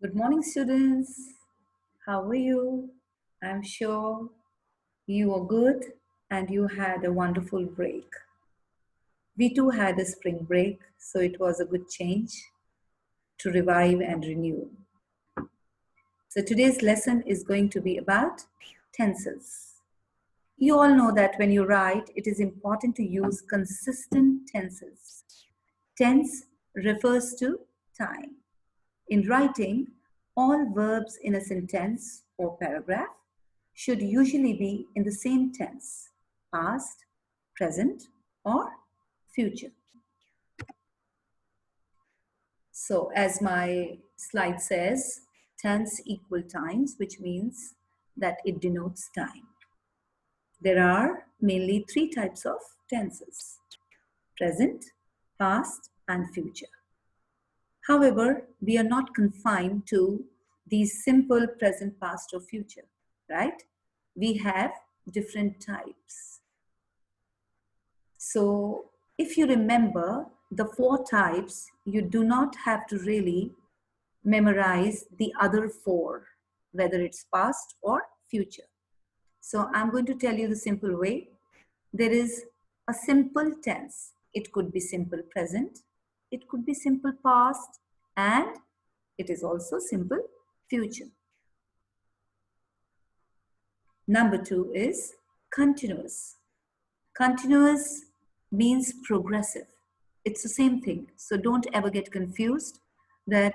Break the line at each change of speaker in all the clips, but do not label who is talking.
Good morning, students. How are you? I'm sure you are good and you had a wonderful break. We too had a spring break, so it was a good change to revive and renew. So today's lesson is going to be about tenses. You all know that when you write, it is important to use consistent tenses. Tense refers to time. In writing, all verbs in a sentence or paragraph should usually be in the same tense, past, present, or future. So as my slide says, tense equal times, which means that it denotes time. There are mainly three types of tenses: present, past, and future. However, we are not confined to these simple present, past, or future, right? We have different types. So if you remember the four types, you do not have to really memorize the other four, whether it's past or future. So I'm going to tell you the simple way. There is a simple tense. It could be simple present, it could be simple past, and it is also simple future. Number two is continuous. Continuous means progressive. It's the same thing. So don't ever get confused that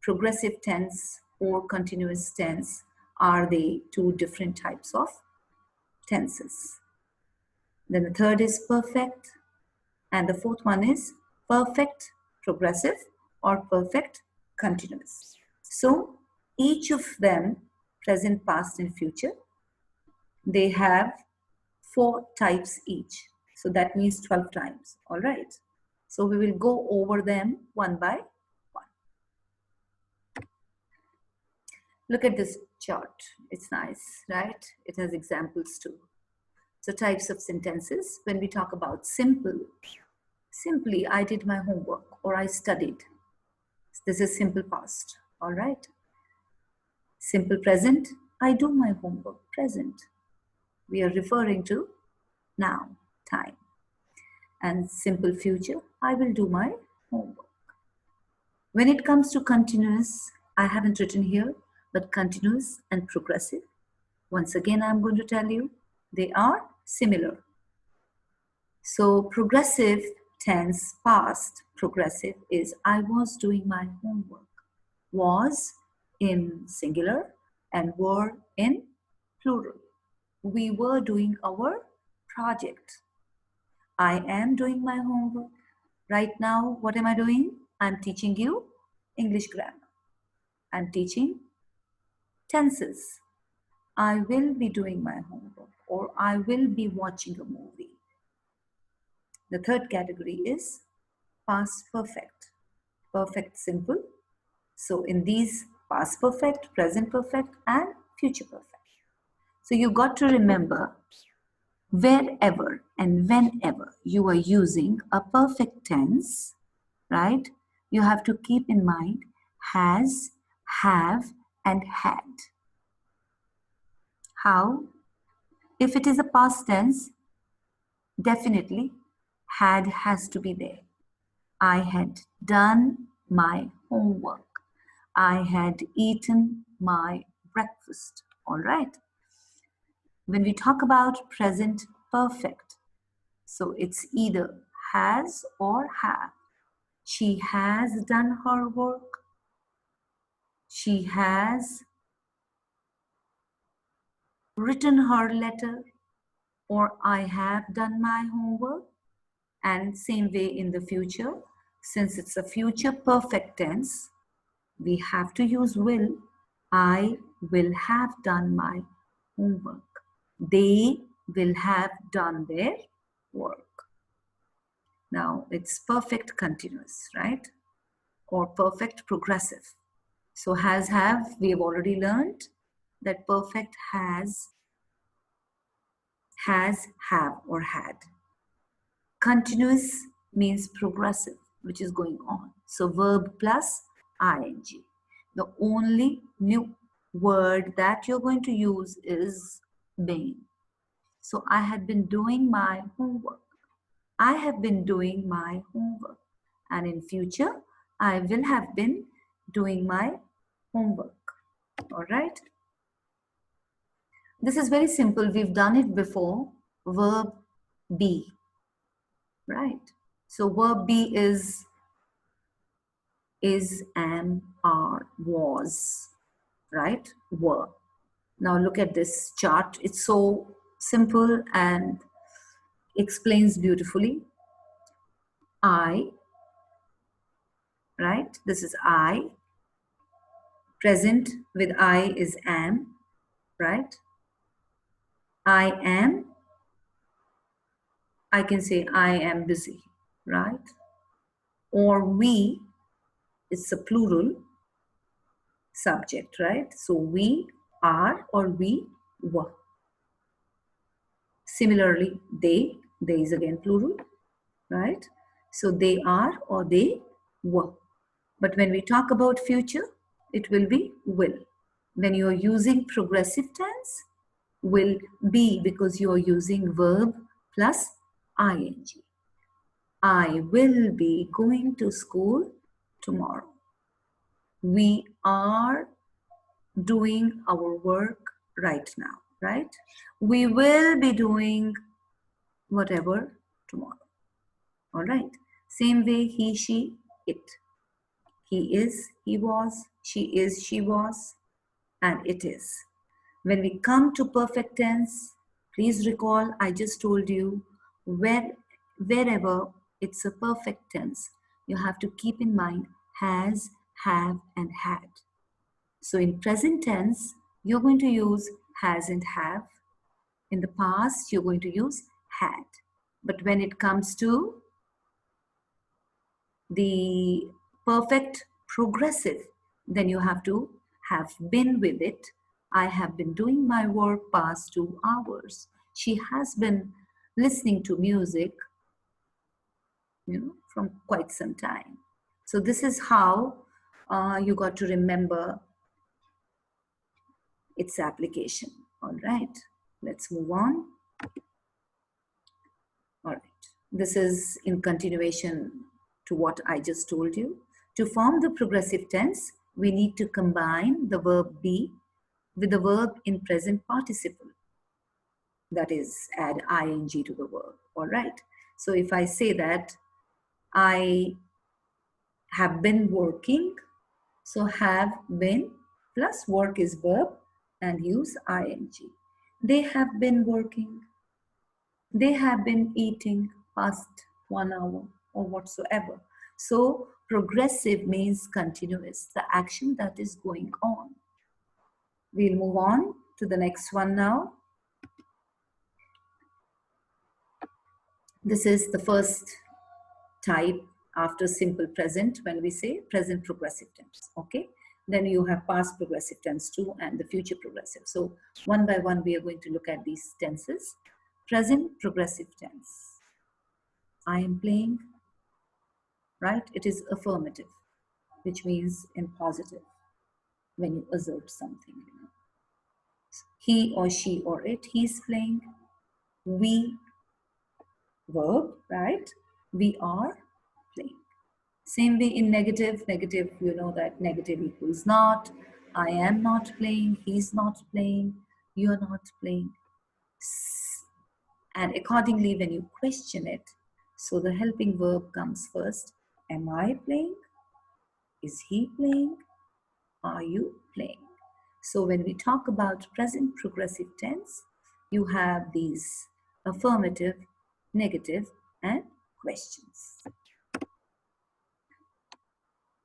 progressive tense or continuous tense are they two different types of tenses. Then the third is perfect, and the fourth one is perfect progressive or perfect continuous. So each of them, present, past, and future, they have four types each. So that means 12 times. All right. So we will go over them one by one. Look at this chart. It's nice, right? It has examples too. So types of sentences. When we talk about simple, simply I did my homework or I studied. This is simple past. All right. Simple present, I do my homework. Present. We are referring to now, time. And simple future, I will do my homework. When it comes to continuous, I haven't written here, but continuous and progressive. Once again, I'm going to tell you, they are similar. So progressive tense, past progressive is I was doing my homework. Was in singular and were in plural. We were doing our project. I am doing my homework. Right now, what am I doing? I'm teaching you English grammar. I'm teaching tenses. I will be doing my homework or I will be watching a movie. The third category is past perfect. Perfect simple. So in these past perfect, present perfect, and future perfect. So you got to remember wherever and whenever you are using a perfect tense, right? You have to keep in mind has, have, and had. How? If it is a past tense, definitely had has to be there. I had done my homework. I had eaten my breakfast. All right. When we talk about present perfect, so it's either has or have. She has done her work. She has written her letter, or I have done my homework. And same way in the future, since it's a future perfect tense, we have to use will. I will have done my homework. They will have done their work. Now it's perfect continuous, right? Or perfect progressive. So has, have, we have already learned that perfect has, have, or had. Continuous means progressive, which is going on. So verb plus ing. The only new word that you're going to use is been. So I had been doing my homework. I have been doing my homework. And in future, I will have been doing my homework. All right. This is very simple. We've done it before. Verb be. Right. So verb be is, am, are, was. Right. Were. Now look at this chart. It's so simple and explains beautifully. I, right? This is I. Present with I is am, right? I am. I can say I am busy, right? Or we, it's a plural subject, right? So we are or we were. Similarly, they is again plural, right? So they are or they were. But when we talk about future, it will be will. When you are using progressive tense, will be, because you are using verb plus ing. I will be going to school tomorrow. We are doing our work right now, right? We will be doing whatever tomorrow. All right. Same way, he, she, it. He is, he was, she is, she was, and it is. When we come to perfect tense, please recall I just told you wherever it's a perfect tense, you have to keep in mind has, have, and had. So in present tense, you're going to use has and have. In the past, you're going to use had. But when it comes to the perfect progressive, then you have to have been with it. I have been doing my work past 2 hours. She has been listening to music, from quite some time. So this is how you got to remember its application. All right, let's move on. All right, this is in continuation to what I just told you. To form the progressive tense, we need to combine the verb be with the verb in present participle. That is, add ing to the verb. All right. So if I say that I have been working, so have been plus work is verb and use ing. They have been working. They have been eating past 1 hour or whatsoever. So progressive means continuous, the action that is going on. We'll move on to the next one now. This is the first type after simple present when we say present progressive tense, okay? Then you have past progressive tense too and the future progressive. So one by one we are going to look at these tenses. Present progressive tense. I am playing, right? It is affirmative, which means in positive when you assert something. He or she or it, he's playing. We, verb, right? We are playing. Same way in negative, you know that negative equals not. I am not playing, he's not playing, you're not playing. And accordingly, when you question it, so the helping verb comes first. Am I playing? Is he playing? Are you playing? So when we talk about present progressive tense, you have these affirmative, negative, and questions.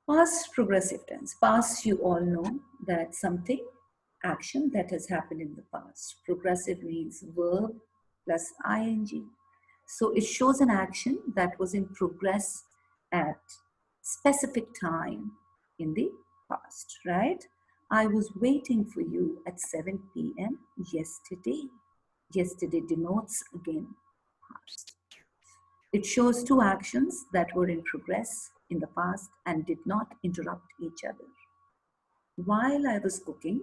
Past progressive tense. Past, you all know that something, action that has happened in the past. Progressive means verb plus ing. So it shows an action that was in progress at specific time in the past, right? I was waiting for you at 7 p.m. yesterday. Yesterday denotes again past. It shows two actions that were in progress in the past and did not interrupt each other. while I was cooking,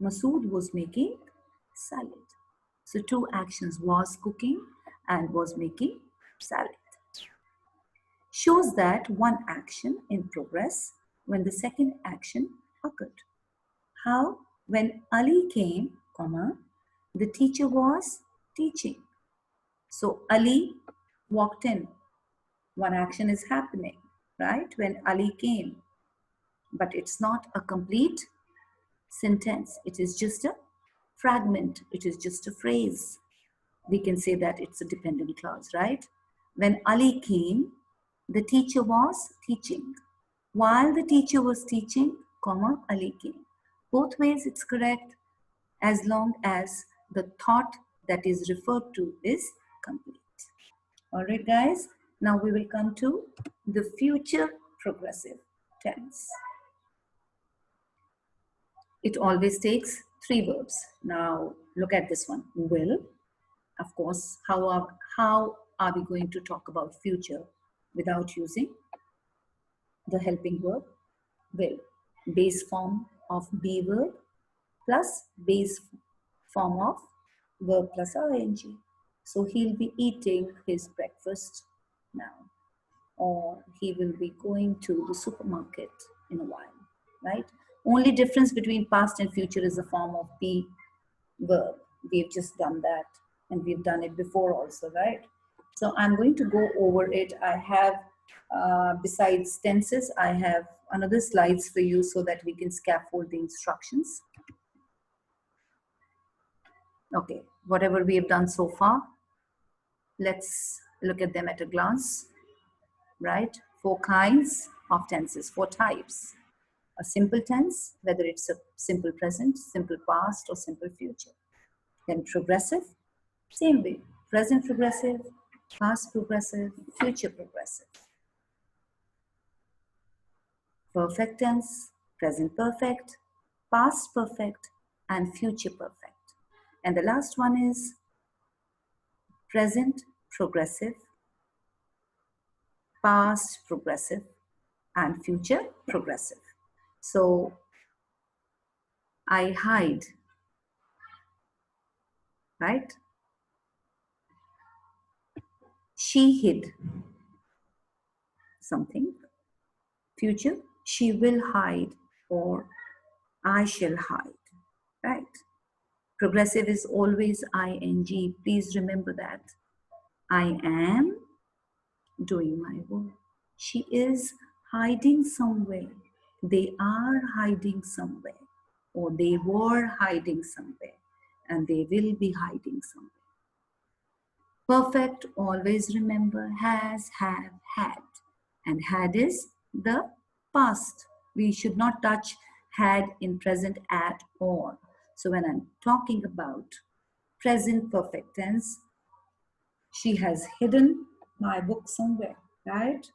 Masood was making salad. So two actions, was cooking and was making salad. Shows that one action in progress when the second action occurred. How? When Ali came, the teacher was teaching. So Ali walked in. One action is happening, right? When Ali came. But it's not a complete sentence. It is just a fragment. It is just a phrase. We can say that it's a dependent clause, right? When Ali came, the teacher was teaching. While the teacher was teaching, Ali came. Both ways it's correct as long as the thought that is referred to is complete. All right, guys. Now we will come to the future progressive tense. It always takes three verbs. Now look at this one. Will. Of course, how are we going to talk about future without using the helping verb? Will. Base form of be verb plus base form of verb plus ing. So he'll be eating his breakfast now, or he will be going to the supermarket in a while, right? Only difference between past and future is the form of be verb. We've just done that, and we've done it before also, right? So I'm going to go over it. I have, besides tenses, I have another slides for you so that we can scaffold the instructions. Okay, whatever we have done so far, let's look at them at a glance, right? 4 kinds of tenses, 4 types. A simple tense, whether it's a simple present, simple past, or simple future. Then progressive, same way, present progressive, past progressive, future progressive. Perfect tense, present perfect, past perfect, and future perfect. And the last one is present progressive, past progressive, and future progressive. So I hide, right? She hid something. Future, she will hide, or I shall hide, right? Progressive is always ing. Please remember that. I am doing my work. She is hiding somewhere. They are hiding somewhere. Or they were hiding somewhere. And they will be hiding somewhere. Perfect, always remember, has, have, had. And had is the past. We should not touch had in present at all. So when I'm talking about present perfect tense, she has hidden my book somewhere, right?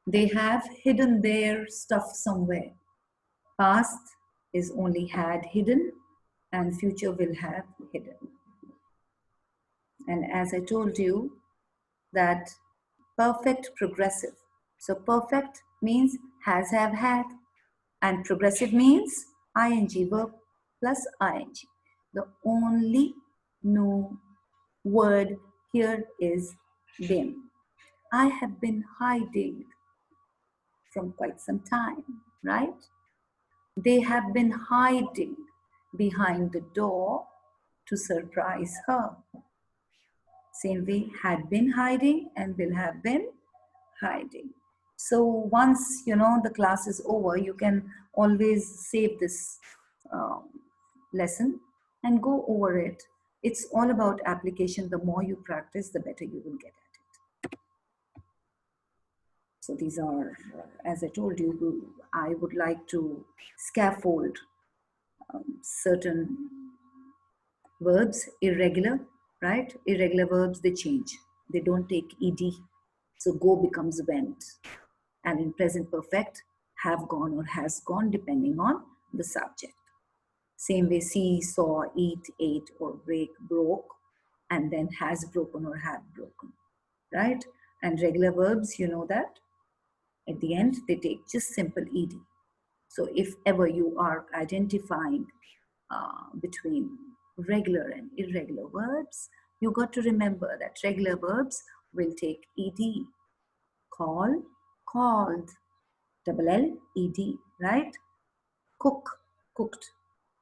They have hidden their stuff somewhere. Past is only had hidden, and future will have hidden. And as I told you, that perfect progressive. So perfect means has, have, had, and progressive means ing, verb plus ing. The only new word here is been. I have been hiding from quite some time, right? They have been hiding behind the door to surprise her. Same way, had been hiding and will have been hiding. So once the class is over, you can always save this lesson and go over it. It's all about application. The more you practice, the better you will get at it. So these are, as I told you, I would like to scaffold certain verbs, irregular, right? Irregular verbs, they change. They don't take ed. So go becomes went. And in present perfect, have gone or has gone, depending on the subject. Same way, see, saw, eat, ate, or break, broke, and then has broken or had broken, right? And regular verbs, you know that at the end, they take just simple ed. So if ever you are identifying between regular and irregular verbs, you got to remember that regular verbs will take ed. Call, called. Double L, ed, right? Cook, cooked.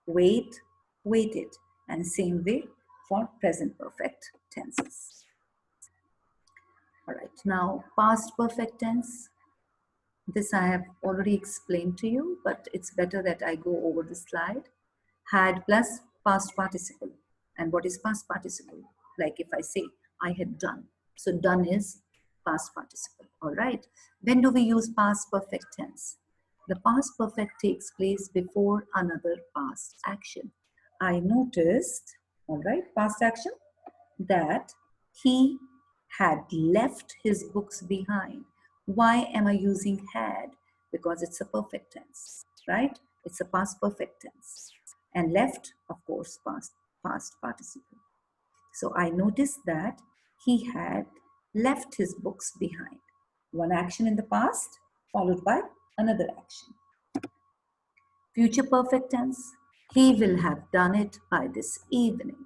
Wait, waited. And same way for present perfect tenses. All right, now past perfect tense. This I have already explained to you, but it's better that I go over the slide. Had plus past participle. And what is past participle? Like if I say, I had done. So done is past participle, all right? When do we use past perfect tense? The past perfect takes place before another past action. I noticed, all right, past action, that he had left his books behind. Why am I using had? Because it's a perfect tense, right? It's a past perfect tense. And left, of course, past participle. So I noticed that he had left his books behind. One action in the past followed by another action. Future perfect tense, he will have done it by this evening.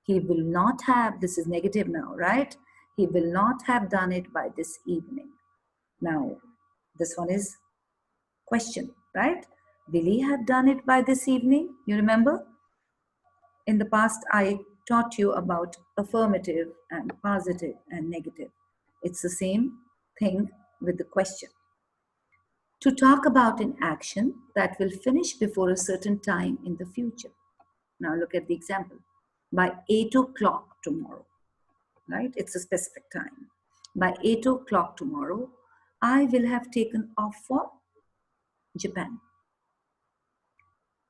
He will not have, this is negative now, right? He will not have done it by this evening. Now, this one is question, right? Will he have done it by this evening? You remember? In the past, I taught you about affirmative and positive and negative. It's the same thing with the question. To talk about an action that will finish before a certain time in the future. Now look at the example. By 8 o'clock tomorrow, right? It's a specific time. By 8 o'clock tomorrow, I will have taken off for Japan.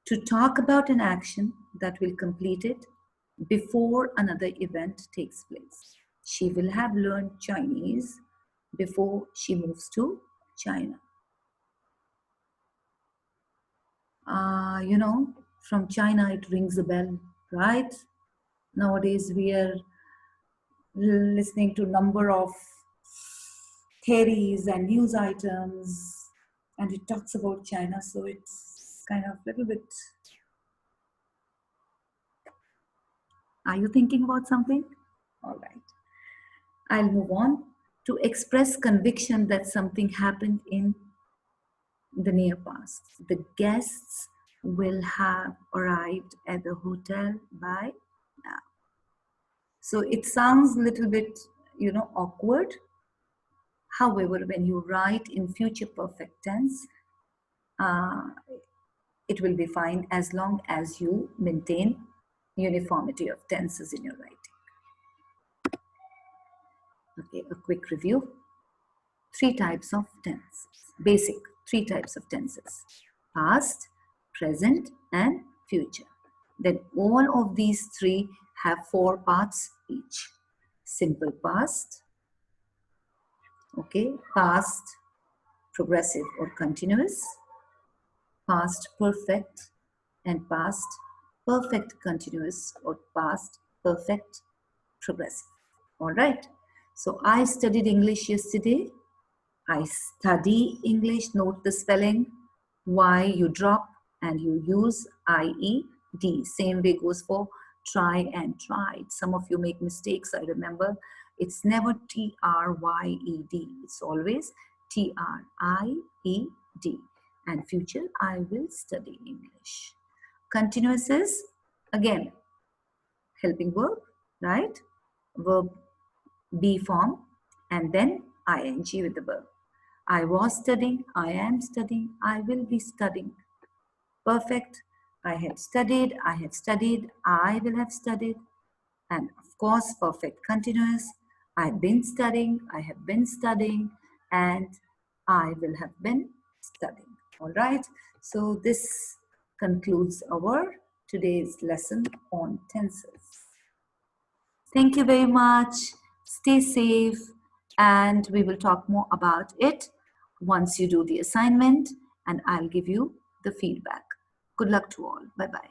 To talk about an action that will complete it before another event takes place. She will have learned Chinese before she moves to China. You know, from China it rings a bell, right? Nowadays we are listening to number of theories and news items, and it talks about China, so it's kind of a little bit. Are you thinking about something? All right. I'll move on. To express conviction that something happened in the near past. The guests will have arrived at the hotel by now. So it sounds a little bit, awkward. However, when you write in future perfect tense, it will be fine as long as you maintain uniformity of tenses in your writing. Okay, a quick review. 3 types of tenses. Basic 3 types of tenses. Past, present, and future. Then all of these 3 have 4 parts each. Simple past, okay, past progressive or continuous, past perfect, and past perfect continuous or past perfect progressive. All right. So I studied English yesterday. I study English, note the spelling. Y you drop and you use IED. Same way goes for try and tried. Some of you make mistakes, I remember. It's never TRYED. It's always TRIED. And future, I will study English. Continuous is, again, helping verb, right? Verb be form and then ing with the verb. I was studying, I am studying, I will be studying. Perfect, I had studied, I have studied, I will have studied. And of course, perfect continuous, I've been studying, I have been studying, and I will have been studying. All right, so this concludes our today's lesson on tenses. Thank you very much. Stay safe, and we will talk more about it once you do the assignment, and I'll give you the feedback. Good luck to all. Bye-bye.